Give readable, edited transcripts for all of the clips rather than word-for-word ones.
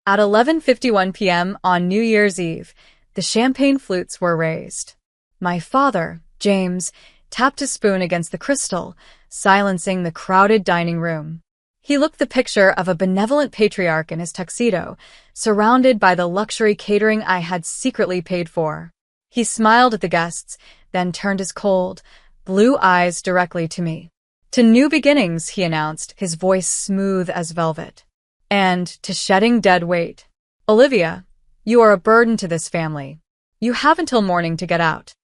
At 11:51 p.m. on New Year's Eve, the champagne flutes were raised. My father, James, tapped his spoon against the crystal, silencing the crowded dining room. He looked the picture of a benevolent patriarch in his tuxedo, surrounded by the luxury catering I had secretly paid for. He smiled at the guests, then turned his cold, blue eyes directly to me. "To new beginnings," he announced, his voice smooth as velvet. "And to shedding dead weight. Olivia, you are a burden to this family. You have until morning to get out."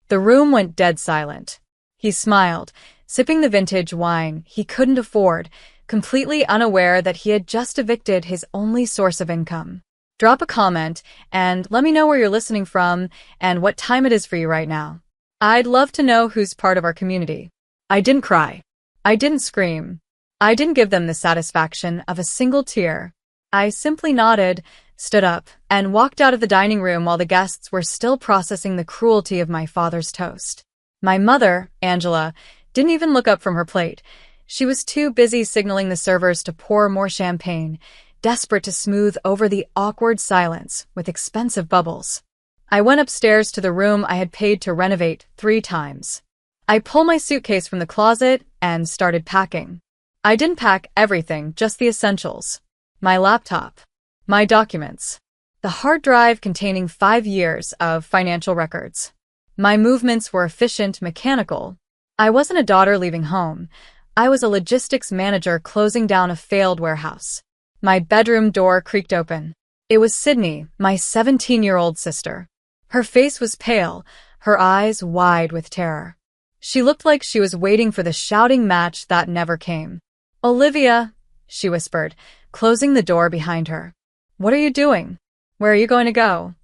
The room went dead silent. He smiled, sipping the vintage wine he couldn't afford, completely unaware that he had just evicted his only source of income. Drop a comment and let me know where you're listening from and what time it is for you right now. I'd love to know who's part of our community. I didn't cry. I didn't scream. I didn't give them the satisfaction of a single tear. I simply nodded, stood up, and walked out of the dining room while the guests were still processing the cruelty of my father's toast. My mother, Angela, didn't even look up from her plate. She was too busy signaling the servers to pour more champagne, desperate to smooth over the awkward silence with expensive bubbles. I went upstairs to the room I had paid to renovate 3 times. I pulled my suitcase from the closet and started packing. I didn't pack everything, just the essentials. My laptop, my documents, the hard drive containing 5 years of financial records. My movements were efficient, mechanical. I wasn't a daughter leaving home. I was a logistics manager closing down a failed warehouse. My bedroom door creaked open. It was Sydney, my 17-year-old sister. Her face was pale, her eyes wide with terror. She looked like she was waiting for the shouting match that never came. "Olivia," she whispered, closing the door behind her. "What are you doing? Where are you going to go?"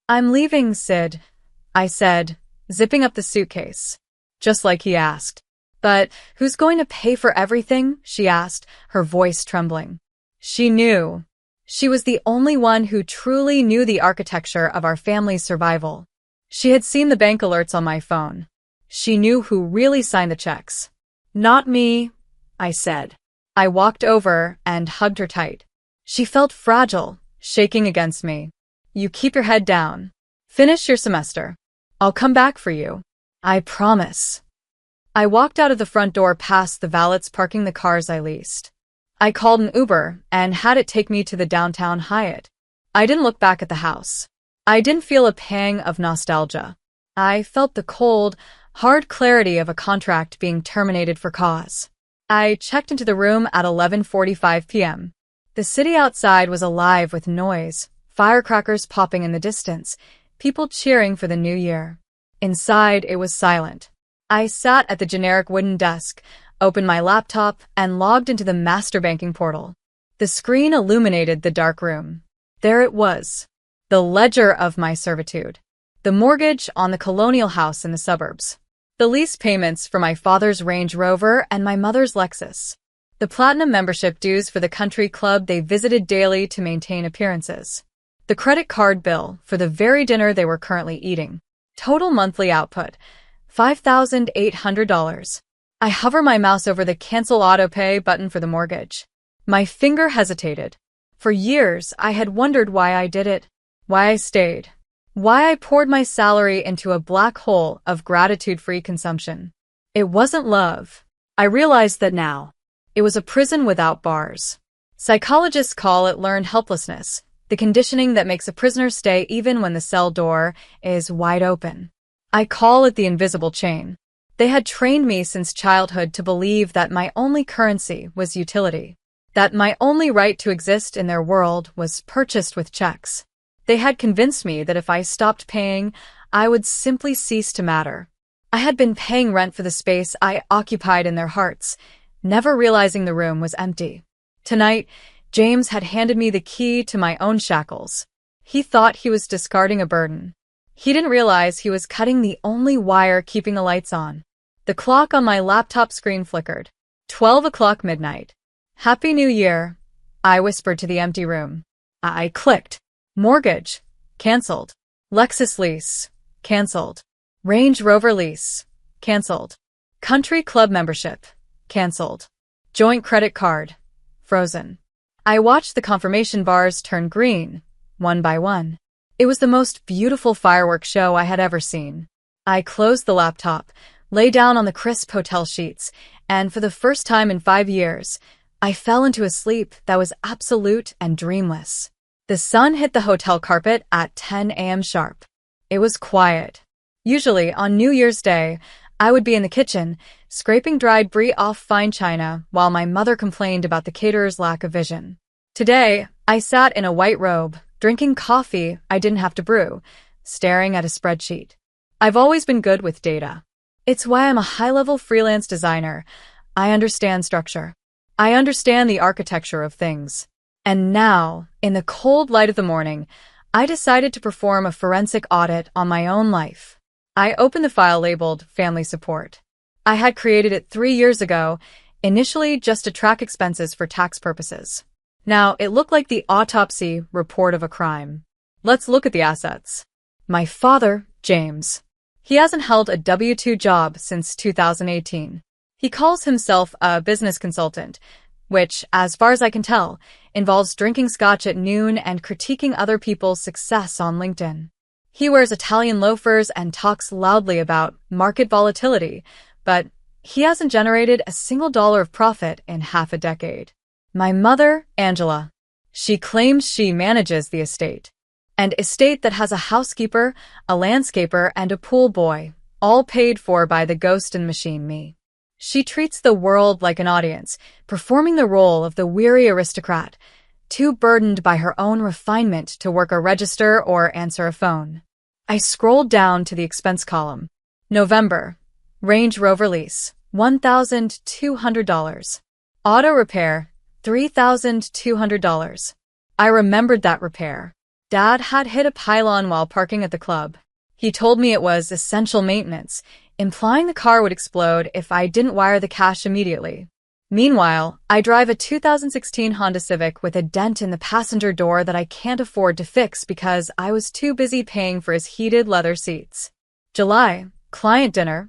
"I'm leaving, Sid," I said, zipping up the suitcase. Just like he asked. "But who's going to pay for everything?" she asked, her voice trembling. She knew. She was the only one who truly knew the architecture of our family's survival. She had seen the bank alerts on my phone. She knew who really signed the checks. "Not me," I said. I walked over and hugged her tight. She felt fragile, shaking against me. "You keep your head down. Finish your semester. I'll come back for you. I promise." I walked out of the front door past the valets parking the cars I leased. I called an Uber and had it take me to the downtown Hyatt. I didn't look back at the house. I didn't feel a pang of nostalgia. I felt the cold, hard clarity of a contract being terminated for cause. I checked into the room at 11:45 p.m. The city outside was alive with noise, firecrackers popping in the distance, people cheering for the new year. Inside, it was silent. I sat at the generic wooden desk, opened my laptop, and logged into the master banking portal. The screen illuminated the dark room. There it was, the ledger of my servitude, the mortgage on the colonial house in the suburbs, the lease payments for my father's Range Rover and my mother's Lexus, the platinum membership dues for the country club they visited daily to maintain appearances, the credit card bill for the very dinner they were currently eating. Total monthly output, $5,800. I hover my mouse over the Cancel Autopay button for the mortgage. My finger hesitated. For years, I had wondered why I did it, why I stayed, why I poured my salary into a black hole of gratitude-free consumption. It wasn't love. I realized that now. It was a prison without bars. Psychologists call it learned helplessness, the conditioning that makes a prisoner stay even when the cell door is wide open. I call it the invisible chain. They had trained me since childhood to believe that my only currency was utility, that my only right to exist in their world was purchased with checks. They had convinced me that if I stopped paying, I would simply cease to matter. I had been paying rent for the space I occupied in their hearts, never realizing the room was empty. Tonight, James had handed me the key to my own shackles. He thought he was discarding a burden. He didn't realize he was cutting the only wire keeping the lights on. The clock on my laptop screen flickered. 12 o'clock midnight. "Happy New Year," I whispered to the empty room. I clicked. Mortgage. Cancelled. Lexus lease. Cancelled. Range Rover lease. Cancelled. Country club membership. Cancelled. Joint credit card. Frozen. I watched the confirmation bars turn green, one by one. It was the most beautiful fireworks show I had ever seen. I closed the laptop, lay down on the crisp hotel sheets, and for the first time in 5 years, I fell into a sleep that was absolute and dreamless. The sun hit the hotel carpet at 10 a.m. sharp. It was quiet. Usually, on New Year's Day, I would be in the kitchen, scraping dried brie off fine china while my mother complained about the caterer's lack of vision. Today, I sat in a white robe, drinking coffee I didn't have to brew, staring at a spreadsheet. I've always been good with data. It's why I'm a high-level freelance designer. I understand structure. I understand the architecture of things. And now, in the cold light of the morning, I decided to perform a forensic audit on my own life. I opened the file labeled Family Support. I had created it 3 years ago, initially just to track expenses for tax purposes. Now, it looked like the autopsy report of a crime. Let's look at the assets. My father, James. He hasn't held a W-2 job since 2018. He calls himself a business consultant, which, as far as I can tell, involves drinking scotch at noon and critiquing other people's success on LinkedIn. He wears Italian loafers and talks loudly about market volatility, but he hasn't generated a single dollar of profit in half a decade. My mother, Angela. She claims she manages the estate. An estate that has a housekeeper, a landscaper, and a pool boy, all paid for by the ghost and machine me. She treats the world like an audience, performing the role of the weary aristocrat, too burdened by her own refinement to work a register or answer a phone. I scrolled down to the expense column. November. Range Rover lease, $1,200. Auto repair, $3,200. I remembered that repair. Dad had hit a pylon while parking at the club. He told me it was essential maintenance, implying the car would explode if I didn't wire the cash immediately. Meanwhile, I drive a 2016 Honda Civic with a dent in the passenger door that I can't afford to fix because I was too busy paying for his heated leather seats. July, client dinner,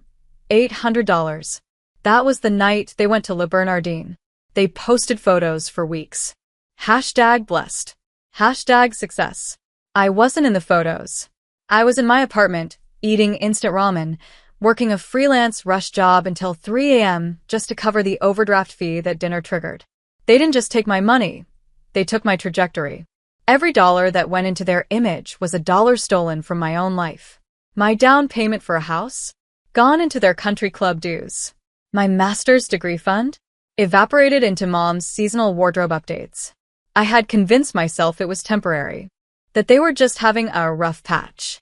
$800. That was the night they went to Le Bernardin. They posted photos for weeks. #blessed. #success. I wasn't in the photos. I was in my apartment, eating instant ramen, working a freelance rush job until 3 a.m. just to cover the overdraft fee that dinner triggered. They didn't just take my money, they took my trajectory. Every dollar that went into their image was a dollar stolen from my own life. My down payment for a house? Gone into their country club dues. My master's degree fund? Evaporated into mom's seasonal wardrobe updates. I had convinced myself it was temporary, that they were just having a rough patch,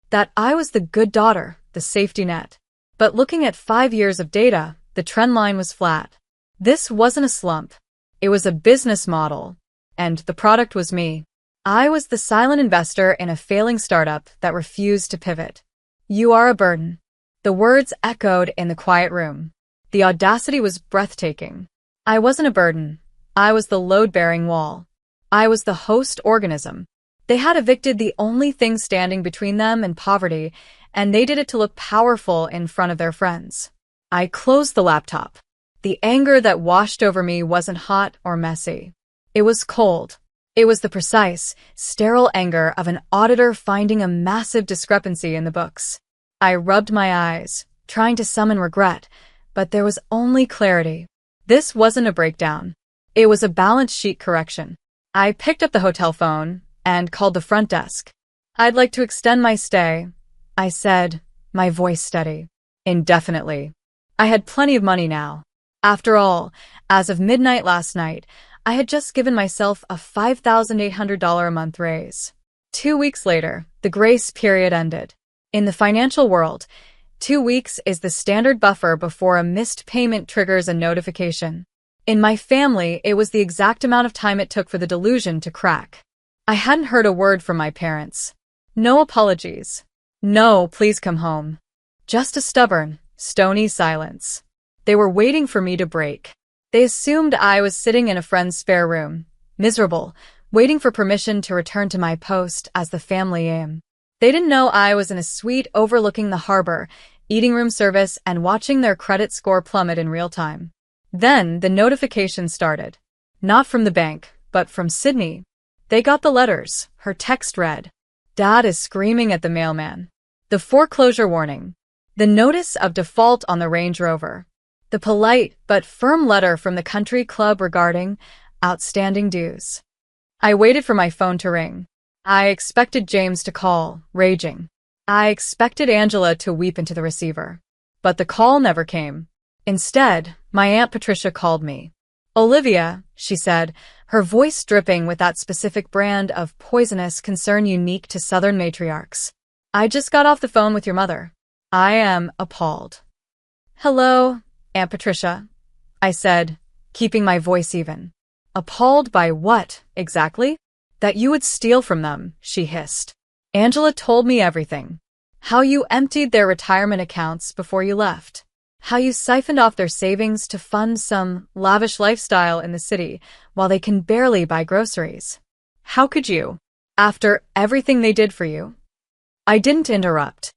that I was the good daughter, the safety net. But looking at 5 years of data, the trend line was flat. This wasn't a slump. It was a business model, and the product was me. I was the silent investor in a failing startup that refused to pivot. You are a burden. The words echoed in the quiet room. The audacity was breathtaking. I wasn't a burden. I was the load-bearing wall. I was the host organism. They had evicted the only thing standing between them and poverty, and they did it to look powerful in front of their friends. I closed the laptop. The anger that washed over me wasn't hot or messy. It was cold. It was the precise, sterile anger of an auditor finding a massive discrepancy in the books. I rubbed my eyes, trying to summon regret, but there was only clarity. This wasn't a breakdown. It was a balance sheet correction. I picked up the hotel phone and called the front desk. I'd like to extend my stay, I said, my voice steady. Indefinitely. I had plenty of money now. After all, as of midnight last night, I had just given myself a $5,800 a month raise. 2 weeks later, the grace period ended. In the financial world, 2 weeks is the standard buffer before a missed payment triggers a notification. In my family, it was the exact amount of time it took for the delusion to crack. I hadn't heard a word from my parents. No apologies. No, please come home. Just a stubborn, stony silence. They were waiting for me to break. They assumed I was sitting in a friend's spare room, miserable, waiting for permission to return to my post as the family aim. They didn't know I was in a suite overlooking the harbor, eating room service and watching their credit score plummet in real time. Then the notification started. Not from the bank, but from Sydney. They got the letters. Her text read, "Dad is screaming at the mailman." The foreclosure warning. The notice of default on the Range Rover. The polite but firm letter from the country club regarding outstanding dues. I waited for my phone to ring. I expected James to call, raging. I expected Angela to weep into the receiver. But the call never came. Instead, my Aunt Patricia called me. "Olivia," she said, her voice dripping with that specific brand of poisonous concern unique to Southern matriarchs. "I just got off the phone with your mother. I am appalled." "Hello, Aunt Patricia," I said, keeping my voice even. "Appalled by what, exactly?" "That you would steal from them," she hissed. "Angela told me everything. How you emptied their retirement accounts before you left. How you siphoned off their savings to fund some lavish lifestyle in the city while they can barely buy groceries. How could you? After everything they did for you?" I didn't interrupt.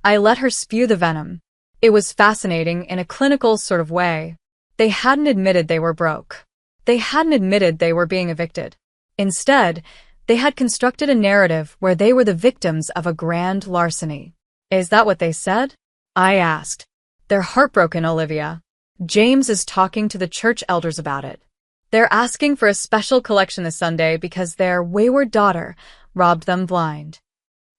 I let her spew the venom. It was fascinating in a clinical sort of way. They hadn't admitted they were broke. They hadn't admitted they were being evicted. Instead, they had constructed a narrative where they were the victims of a grand larceny. "Is that what they said?" I asked. "They're heartbroken, Olivia. James is talking to the church elders about it. They're asking for a special collection this Sunday because their wayward daughter robbed them blind."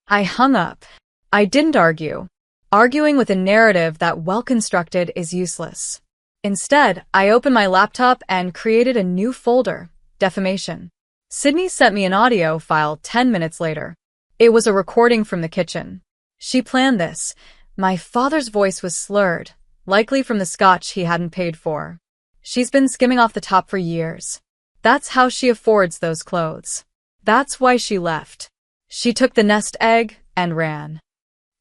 I hung up. I didn't argue. Arguing with a narrative that well-constructed is useless. Instead, I opened my laptop and created a new folder, defamation. Sydney sent me an audio file 10 minutes later. It was a recording from the kitchen. She planned this. My father's voice was slurred, likely from the scotch he hadn't paid for. "She's been skimming off the top for years. That's how she affords those clothes. That's why she left. She took the nest egg and ran."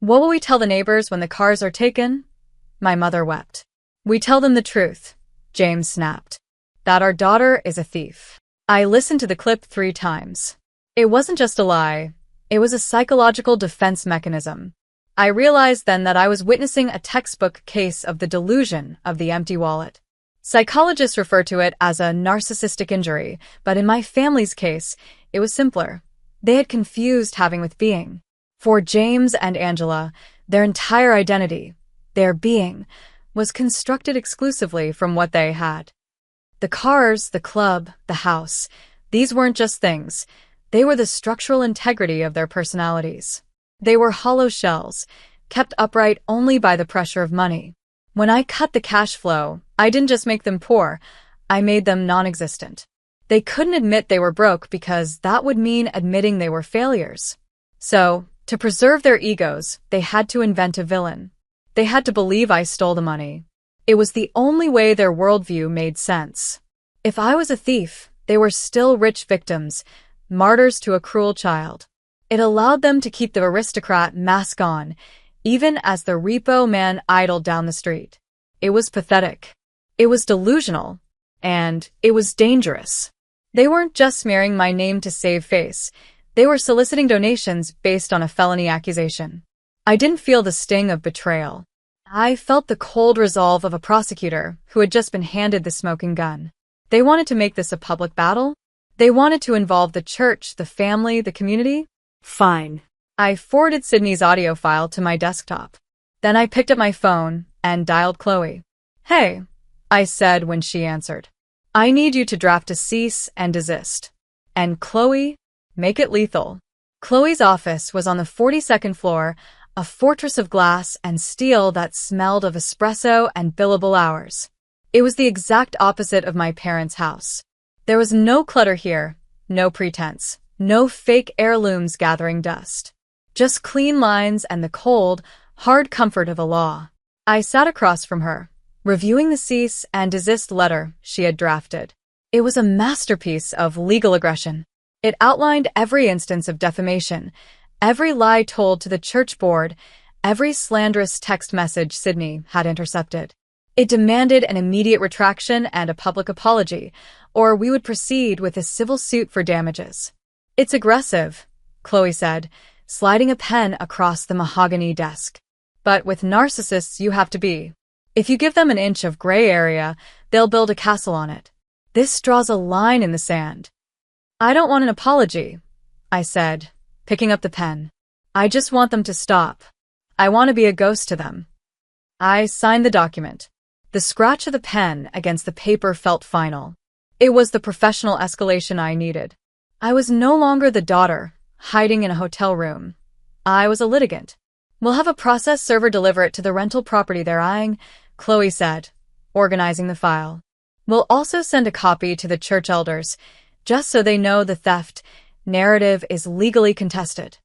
"What will we tell the neighbors when the cars are taken?" My mother wept. "We tell them the truth," James snapped. "That our daughter is a thief." I listened to the clip 3 times. It wasn't just a lie. It was a psychological defense mechanism. I realized then that I was witnessing a textbook case of the delusion of the empty wallet. Psychologists refer to it as a narcissistic injury, but in my family's case, it was simpler. They had confused having with being. For James and Angela, their entire identity, their being, was constructed exclusively from what they had. The cars, the club, the house, these weren't just things. They were the structural integrity of their personalities. They were hollow shells, kept upright only by the pressure of money. When I cut the cash flow, I didn't just make them poor, I made them non-existent. They couldn't admit they were broke because that would mean admitting they were failures. So, to preserve their egos, they had to invent a villain. They had to believe I stole the money. It was the only way their worldview made sense. If I was a thief, they were still rich victims, martyrs to a cruel child. It allowed them to keep the aristocrat mask on, even as the repo man idled down the street. It was pathetic. It was delusional. And it was dangerous. They weren't just smearing my name to save face. They were soliciting donations based on a felony accusation. I didn't feel the sting of betrayal. I felt the cold resolve of a prosecutor who had just been handed the smoking gun. They wanted to make this a public battle. They wanted to involve the church, the family, the community. Fine. I forwarded Sydney's audio file to my desktop. Then I picked up my phone and dialed Chloe. "Hey," I said when she answered. "I need you to draft a cease and desist. And Chloe, make it lethal." Chloe's office was on the 42nd floor, a fortress of glass and steel that smelled of espresso and billable hours. It was the exact opposite of my parents' house. There was no clutter here, no pretense, no fake heirlooms gathering dust. Just clean lines and the cold, hard comfort of a law. I sat across from her, reviewing the cease and desist letter she had drafted. It was a masterpiece of legal aggression. It outlined every instance of defamation, every lie told to the church board, every slanderous text message Sydney had intercepted. It demanded an immediate retraction and a public apology, or we would proceed with a civil suit for damages. "It's aggressive," Chloe said, sliding a pen across the mahogany desk. "But with narcissists you have to be. If you give them an inch of gray area, they'll build a castle on it. This draws a line in the sand." I don't want an apology, I said, picking up the pen. I just want them to stop. I want to be a ghost to them. I signed the document. The scratch of the pen against the paper felt final. It was the professional escalation I needed. I was no longer the daughter, hiding in a hotel room. I was a litigant. We'll have a process server deliver it to the rental property they're eyeing, Chloe said, organizing the file. We'll also send a copy to the church elders, just so they know the theft narrative is legally contested.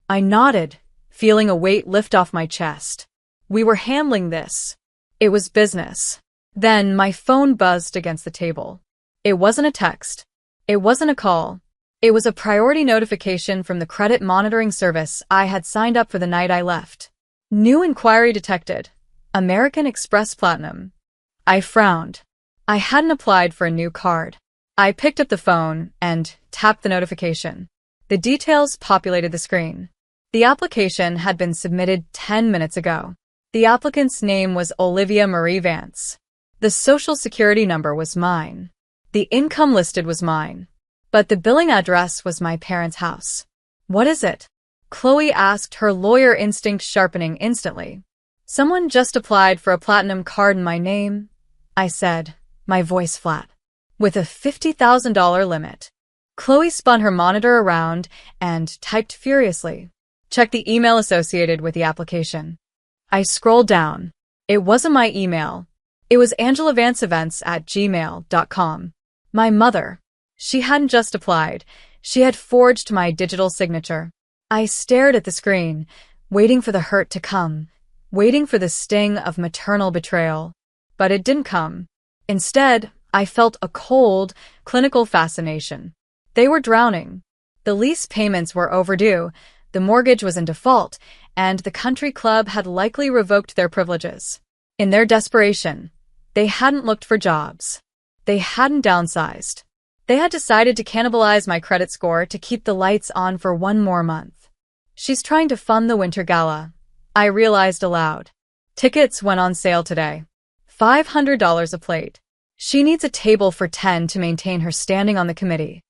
I nodded, feeling a weight lift off my chest. We were handling this. It was business. Then my phone buzzed against the table. It wasn't a text. It wasn't a call. It was a priority notification from the credit monitoring service I had signed up for the night I left. New inquiry detected. American Express Platinum. I frowned. I hadn't applied for a new card. I picked up the phone and tapped the notification. The details populated the screen. The application had been submitted 10 minutes ago. The applicant's name was Olivia Marie Vance. The social security number was mine. The income listed was mine. But the billing address was my parents' house. What is it? Chloe asked, her lawyer instinct sharpening instantly. Someone just applied for a platinum card in my name, I said, my voice flat. With a $50,000 limit. Chloe spun her monitor around and typed furiously. Check the email associated with the application. I scrolled down. It wasn't my email. It was angelavanceevents@gmail.com. My mother. She hadn't just applied. She had forged my digital signature. I stared at the screen, waiting for the hurt to come, waiting for the sting of maternal betrayal. But it didn't come. Instead, I felt a cold, clinical fascination. They were drowning. The lease payments were overdue, the mortgage was in default, and the country club had likely revoked their privileges. In their desperation, they hadn't looked for jobs. They hadn't downsized. They had decided to cannibalize my credit score to keep the lights on for one more month. She's trying to fund the winter gala, I realized aloud. Tickets went on sale today. $500 a plate. She needs a table for 10 to maintain her standing on the committee.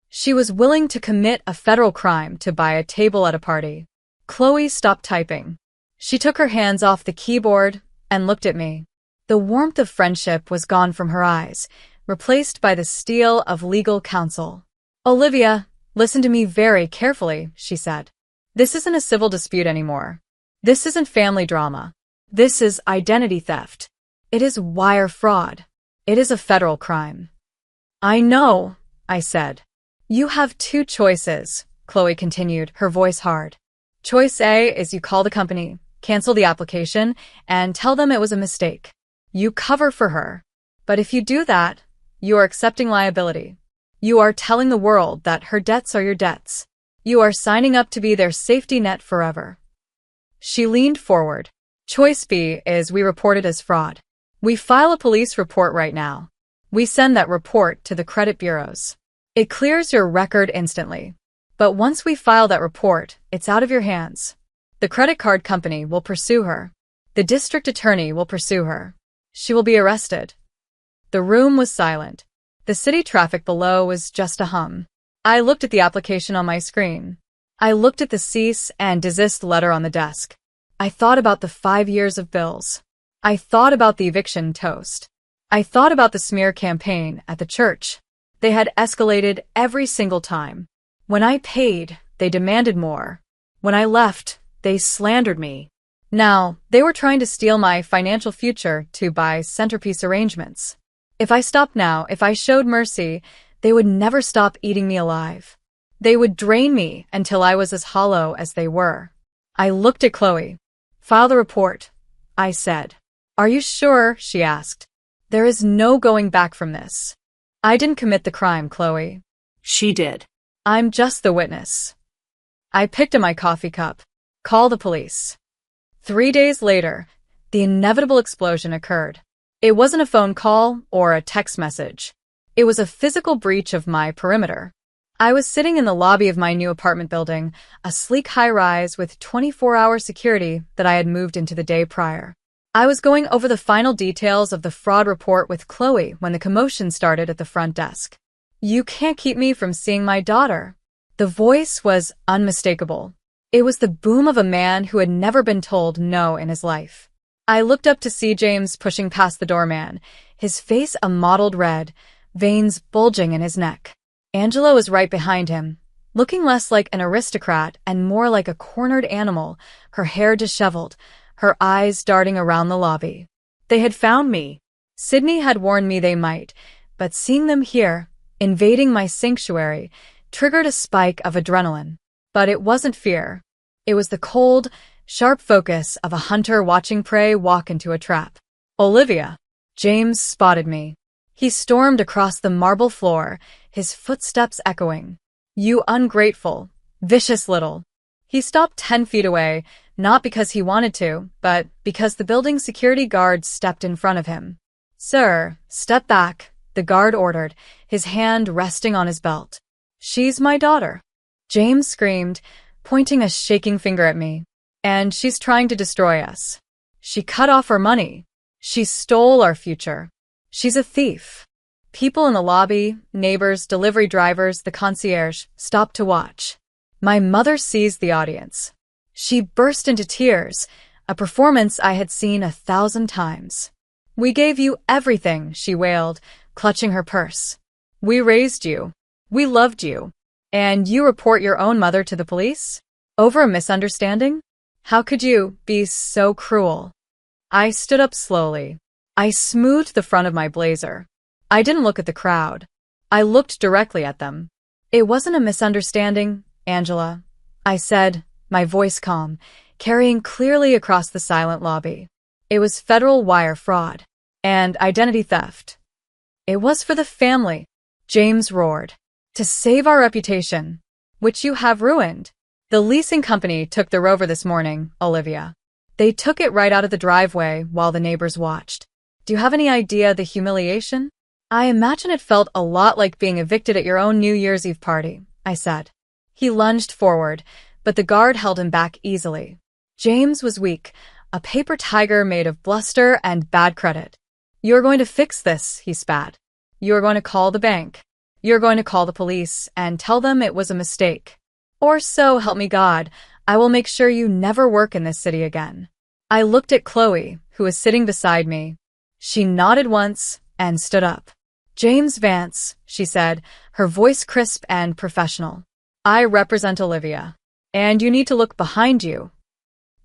She was willing to commit a federal crime to buy a table at a party. Chloe stopped typing. She took her hands off the keyboard and looked at me. The warmth of friendship was gone from her eyes, replaced by the steel of legal counsel. Olivia, listen to me very carefully, she said. This isn't a civil dispute anymore. This isn't family drama. This is identity theft. It is wire fraud. It is a federal crime. I know, I said. You have two choices, Chloe continued, her voice hard. Choice A is you call the company, cancel the application, and tell them it was a mistake. You cover for her. But if you do that, you are accepting liability. You are telling the world that her debts are your debts. You are signing up to be their safety net forever. She leaned forward. Choice B is we report it as fraud. We file a police report right now. We send that report to the credit bureaus. It clears your record instantly. But once we file that report, it's out of your hands. The credit card company will pursue her. The district attorney will pursue her. She will be arrested. The room was silent. The city traffic below was just a hum. I looked at the application on my screen. I looked at the cease and desist letter on the desk. I thought about the 5 years of bills. I thought about the eviction toast. I thought about the smear campaign at the church. They had escalated every single time. When I paid, they demanded more. When I left, they slandered me. Now, they were trying to steal my financial future to buy centerpiece arrangements. If I stopped now, if I showed mercy, they would never stop eating me alive. They would drain me until I was as hollow as they were. I looked at Chloe. File the report, I said. Are you sure? She asked. There is no going back from this. I didn't commit the crime, Chloe. She did. I'm just the witness. I picked up my coffee cup. Call the police. 3 days later, the inevitable explosion occurred. It wasn't a phone call or a text message. It was a physical breach of my perimeter. I was sitting in the lobby of my new apartment building, a sleek high-rise with 24-hour security that I had moved into the day prior. I was going over the final details of the fraud report with Chloe when the commotion started at the front desk. You can't keep me from seeing my daughter. The voice was unmistakable. It was the boom of a man who had never been told no in his life. I looked up to see James pushing past the doorman, his face a mottled red, veins bulging in his neck. Angela was right behind him, looking less like an aristocrat and more like a cornered animal, her hair disheveled, her eyes darting around the lobby. They had found me. Sydney had warned me they might, but seeing them here, invading my sanctuary, triggered a spike of adrenaline. But it wasn't fear. It was the cold, sharp focus of a hunter watching prey walk into a trap. Olivia. James spotted me. He stormed across the marble floor, his footsteps echoing. You ungrateful, vicious little. He stopped 10 feet away, not because he wanted to, but because the building security guard stepped in front of him. Sir, step back, the guard ordered, his hand resting on his belt. She's my daughter. James screamed, pointing a shaking finger at me. And she's trying to destroy us. She cut off our money. She stole our future. She's a thief. People in the lobby, neighbors, delivery drivers, the concierge, stopped to watch. My mother seized the audience. She burst into tears, a performance I had seen 1,000 times. We gave you everything, she wailed, clutching her purse. We raised you. We loved you. And you report your own mother to the police? Over a misunderstanding? How could you be so cruel? I stood up slowly. I smoothed the front of my blazer. I didn't look at the crowd. I looked directly at them. It wasn't a misunderstanding, Angela, I said, my voice calm, carrying clearly across the silent lobby. It was federal wire fraud and identity theft. It was for the family, James roared, to save our reputation, which you have ruined. The leasing company took the Rover this morning, Olivia. They took it right out of the driveway while the neighbors watched. Do you have any idea the humiliation? I imagine it felt a lot like being evicted at your own New Year's Eve party, I said. He lunged forward, but the guard held him back easily. James was weak, a paper tiger made of bluster and bad credit. You're going to fix this, he spat. You're going to call the bank. You're going to call the police and tell them it was a mistake. Or so help me God, I will make sure you never work in this city again. I looked at Chloe, who was sitting beside me. She nodded once and stood up. James Vance, she said, her voice crisp and professional. I represent Olivia. And you need to look behind you.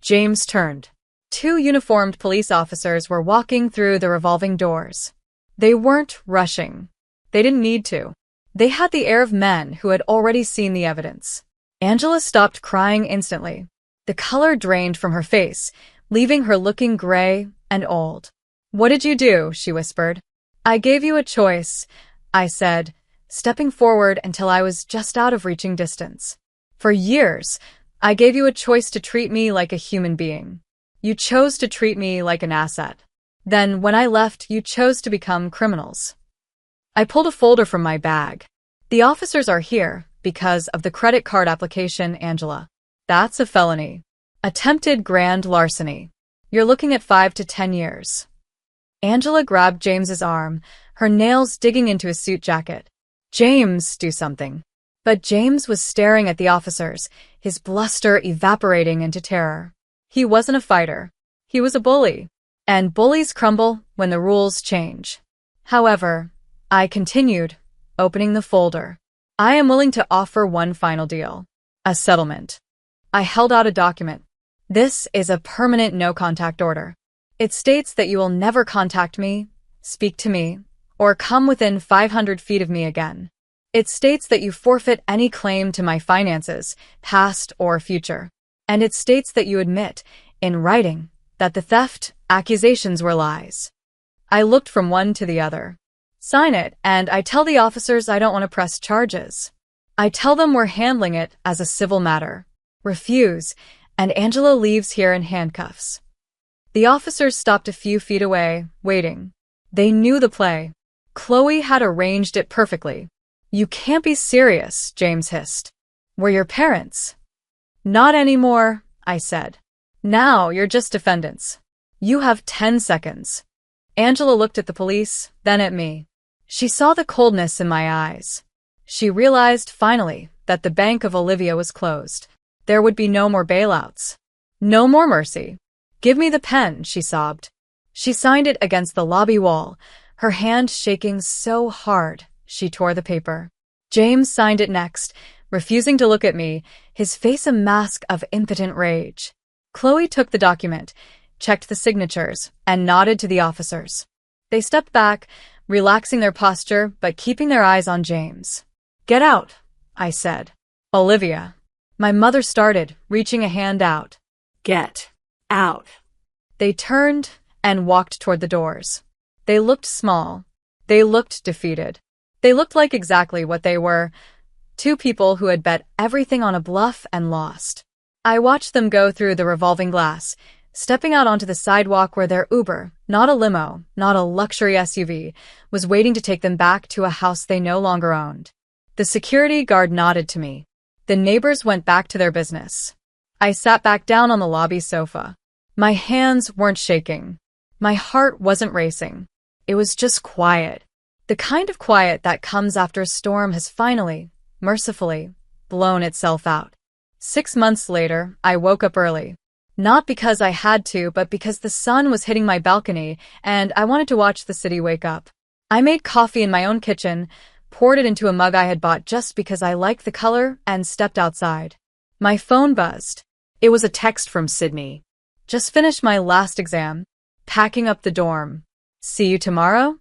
James turned. 2 uniformed police officers were walking through the revolving doors. They weren't rushing. They didn't need to. They had the air of men who had already seen the evidence. Angela stopped crying instantly. The color drained from her face, leaving her looking gray and old. What did you do? She whispered. I gave you a choice, I said, stepping forward until I was just out of reaching distance. For years, I gave you a choice to treat me like a human being. You chose to treat me like an asset. Then, when I left, you chose to become criminals. I pulled a folder from my bag. The officers are here because of the credit card application, Angela. That's a felony. Attempted grand larceny. You're looking at 5 to 10 years. Angela grabbed James's arm, her nails digging into his suit jacket. James, do something. But James was staring at the officers, his bluster evaporating into terror. He wasn't a fighter. He was a bully. And bullies crumble when the rules change. However, I continued, opening the folder. I am willing to offer one final deal. A settlement. I held out a document. This is a permanent no-contact order. It states that you will never contact me, speak to me, or come within 500 feet of me again. It states that you forfeit any claim to my finances, past or future. And it states that you admit, in writing, that the theft accusations were lies. I looked from one to the other. Sign it, and I tell the officers I don't want to press charges. I tell them we're handling it as a civil matter. Refuse, and Angela leaves here in handcuffs. The officers stopped a few feet away, waiting. They knew the play. Chloe had arranged it perfectly. You can't be serious, James hissed. We're your parents. Not anymore, I said. Now you're just defendants. You have 10 seconds. Angela looked at the police, then at me. She saw the coldness in my eyes. She realized, finally, that the Bank of Olivia was closed. There would be no more bailouts. No more mercy. "Give me the pen," she sobbed. She signed it against the lobby wall, her hand shaking so hard she tore the paper. James signed it next, refusing to look at me, his face a mask of impotent rage. Chloe took the document, checked the signatures, and nodded to the officers. They stepped back, relaxing their posture but keeping their eyes on James. "Get out," I said. "Olivia." My mother started, reaching a hand out. "Get out." They turned and walked toward the doors. They looked small. They looked defeated. They looked like exactly what they were, two people who had bet everything on a bluff and lost. I watched them go through the revolving glass, stepping out onto the sidewalk where their Uber, not a limo, not a luxury SUV, was waiting to take them back to a house they no longer owned. The security guard nodded to me. The neighbors went back to their business. I sat back down on the lobby sofa. My hands weren't shaking. My heart wasn't racing. It was just quiet. The kind of quiet that comes after a storm has finally, mercifully, blown itself out. 6 months later, I woke up early. Not because I had to, but because the sun was hitting my balcony and I wanted to watch the city wake up. I made coffee in my own kitchen, poured it into a mug I had bought just because I liked the color, and stepped outside. My phone buzzed. It was a text from Sydney. "Just finished my last exam. Packing up the dorm. See you tomorrow?"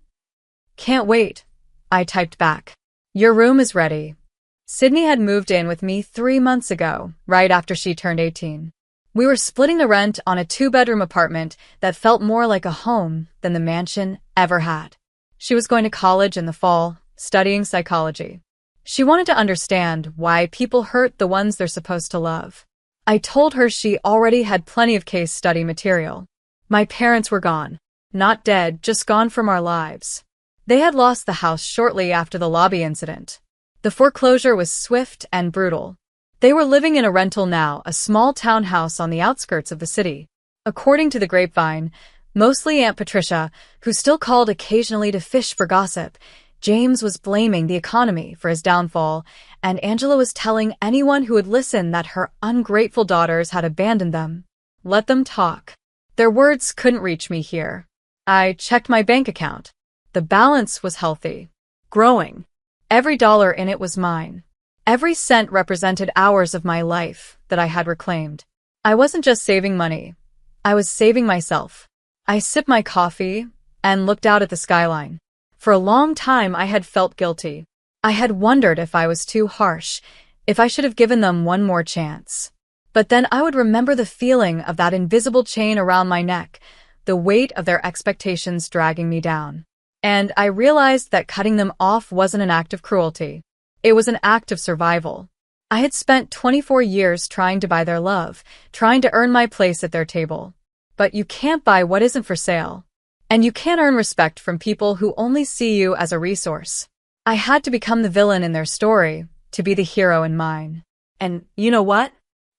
"Can't wait," I typed back. "Your room is ready." Sydney had moved in with me 3 months ago, right after she turned 18. We were splitting the rent on a 2-bedroom apartment that felt more like a home than the mansion ever had. She was going to college in the fall, studying psychology. She wanted to understand why people hurt the ones they're supposed to love. I told her she already had plenty of case study material. My parents were gone. Not dead, just gone from our lives. They had lost the house shortly after the lobby incident. The foreclosure was swift and brutal. They were living in a rental now, a small townhouse on the outskirts of the city. According to the grapevine, mostly Aunt Patricia, who still called occasionally to fish for gossip, James was blaming the economy for his downfall, and Angela was telling anyone who would listen that her ungrateful daughters had abandoned them. Let them talk. Their words couldn't reach me here. I checked my bank account. The balance was healthy. Growing. Every dollar in it was mine. Every cent represented hours of my life that I had reclaimed. I wasn't just saving money. I was saving myself. I sipped my coffee and looked out at the skyline. For a long time, I had felt guilty. I had wondered if I was too harsh, if I should have given them one more chance. But then I would remember the feeling of that invisible chain around my neck, the weight of their expectations dragging me down. And I realized that cutting them off wasn't an act of cruelty. It was an act of survival. I had spent 24 years trying to buy their love, trying to earn my place at their table. But you can't buy what isn't for sale. And you can't earn respect from people who only see you as a resource. I had to become the villain in their story, to be the hero in mine. And you know what?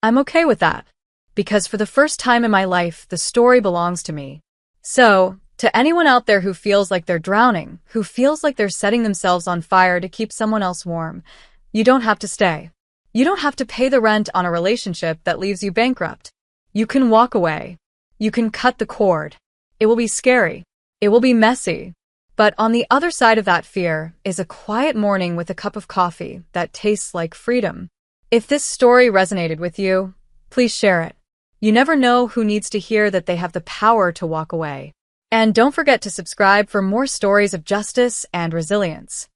I'm okay with that. Because for the first time in my life, the story belongs to me. So, to anyone out there who feels like they're drowning, who feels like they're setting themselves on fire to keep someone else warm, you don't have to stay. You don't have to pay the rent on a relationship that leaves you bankrupt. You can walk away. You can cut the cord. It will be scary. It will be messy. But on the other side of that fear is a quiet morning with a cup of coffee that tastes like freedom. If this story resonated with you, please share it. You never know who needs to hear that they have the power to walk away. And don't forget to subscribe for more stories of justice and resilience.